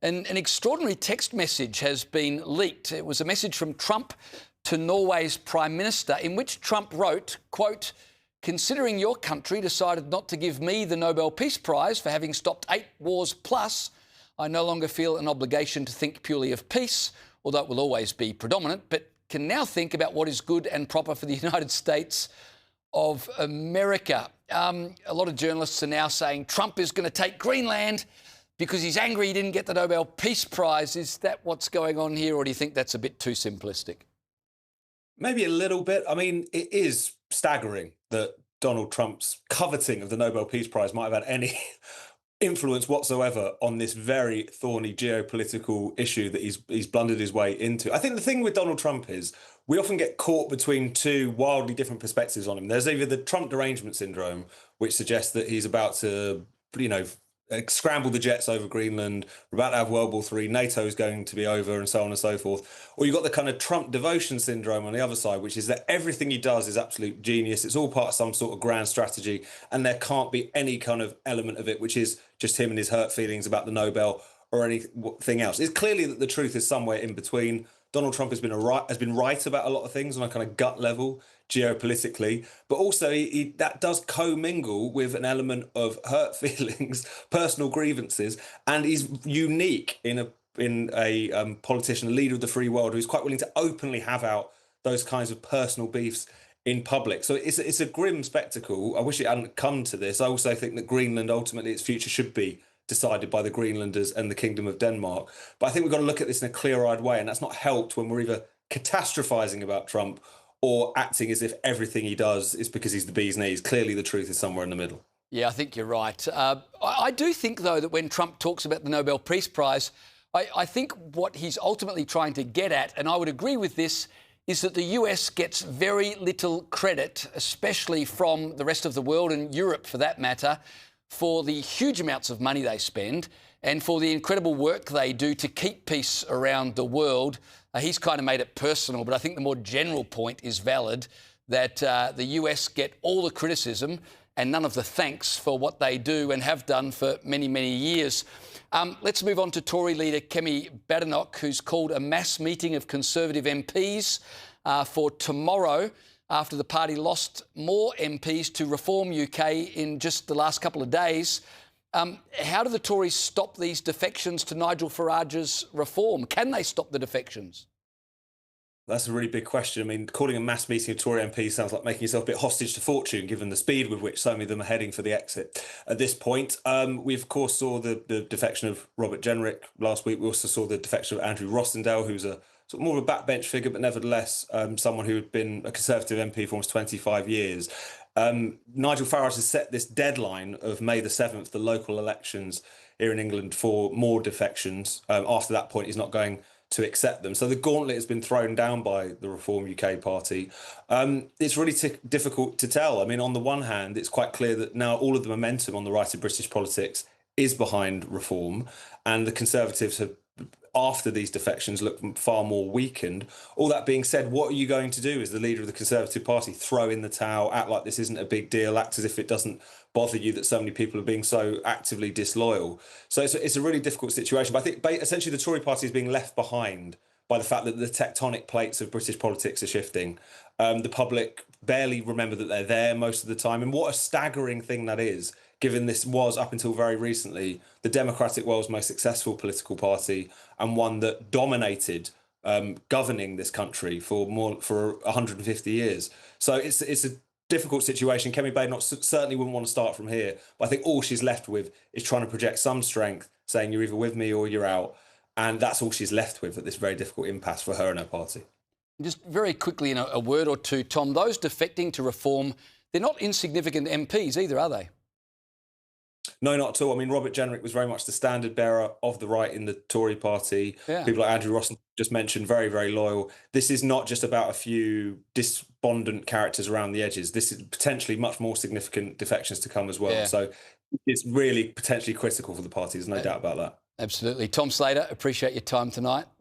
An extraordinary text message has been leaked. It was a message from Trump to Norway's Prime Minister in which Trump wrote, quote, "Considering your country decided not to give me the Nobel Peace Prize for having stopped 8 wars plus, I no longer feel an obligation to think purely of peace, although it will always be predominant, but can now think about what is good and proper for the United States of America." A lot of journalists are now saying Trump is going to take Greenland because he's angry he didn't get the Nobel Peace Prize. Is that what's going on here, or do you think that's a bit too simplistic? Maybe a little bit. I mean, it is staggering that Donald Trump's coveting of the Nobel Peace Prize might have had any influence whatsoever on this very thorny geopolitical issue that he's blundered his way into. I think the thing with Donald Trump is we often get caught between two wildly different perspectives on him. There's either the Trump derangement syndrome, which suggests that he's about to, scramble the jets over Greenland, we're about to have World War III, NATO's going to be over, and so on and so forth. Or you've got the kind of Trump devotion syndrome on the other side, which is that everything he does is absolute genius. It's all part of some sort of grand strategy, and there can't be any kind of element of it which is just him and his hurt feelings about the Nobel or anything else. It's clearly that the truth is somewhere in between. Donald Trump has been right about a lot of things on a kind of gut level geopolitically, but also that does commingle with an element of hurt feelings, personal grievances, and he's unique in a politician, a leader of the free world, who's quite willing to openly have out those kinds of personal beefs in public. So it's a grim spectacle. I wish it hadn't come to this. I also think that Greenland, ultimately, its future should be decided by the Greenlanders and the Kingdom of Denmark. But I think we've got to look at this in a clear-eyed way, and that's not helped when we're either catastrophizing about Trump or acting as if everything he does is because he's the bee's knees. Clearly, the truth is somewhere in the middle. Yeah, I think you're right. I do think, though, that when Trump talks about the Nobel Peace Prize, I think what he's ultimately trying to get at, and I would agree with this, is that the US gets very little credit, especially from the rest of the world and Europe, for that matter, for the huge amounts of money they spend and for the incredible work they do to keep peace around the world. He's kind of made it personal, but I think the more general point is valid, that the US get all the criticism and none of the thanks for what they do and have done for many, many years. Let's move on to Tory leader Kemi Badenoch, who's called a mass meeting of Conservative MPs for tomorrow, after the party lost more MPs to Reform UK in just the last couple of days. How do the Tories stop these defections to Nigel Farage's Reform? Can they stop the defections? That's a really big question. I mean, calling a mass meeting of Tory MPs sounds like making yourself a bit hostage to fortune, given the speed with which so many of them are heading for the exit at this point. We, of course, saw the defection of Robert Jenrick last week. We also saw the defection of Andrew Rossendale, who's a sort of more of a backbench figure, but nevertheless someone who had been a Conservative MP for almost 25 years. Nigel Farage has set this deadline of May the 7th, the local elections here in England, for more defections. After that point, he's not going to accept them. So the gauntlet has been thrown down by the Reform UK party. It's really difficult to tell. I mean, on the one hand, it's quite clear that now all of the momentum on the right of British politics is behind Reform, and the Conservatives have, after these defections, look far more weakened. All that being said, what are you going to do as the leader of the Conservative Party? Throw in the towel, act like this isn't a big deal, act as if it doesn't bother you that so many people are being so actively disloyal. So it's a really difficult situation. But I think essentially the Tory party is being left behind by the fact that the tectonic plates of British politics are shifting. The public barely remember that they're there most of the time. And what a staggering thing that is, given this was, up until very recently, the democratic world's most successful political party and one that dominated governing this country for 150 years. So it's a difficult situation. Kemi Badenoch certainly wouldn't want to start from here, but I think all she's left with is trying to project some strength, saying you're either with me or you're out. And that's all she's left with at this very difficult impasse for her and her party. Just very quickly, in a word or two, Tom, those defecting to Reform, they're not insignificant MPs either, are they? No, not at all. I mean, Robert Jenrick was very much the standard bearer of the right in the Tory party. Yeah. People like Andrew Ross just mentioned, very, very loyal. This is not just about a few despondent characters around the edges. This is potentially much more significant defections to come as well. Yeah. So it's really potentially critical for the party. There's no doubt about that. Absolutely. Tom Slater, appreciate your time tonight.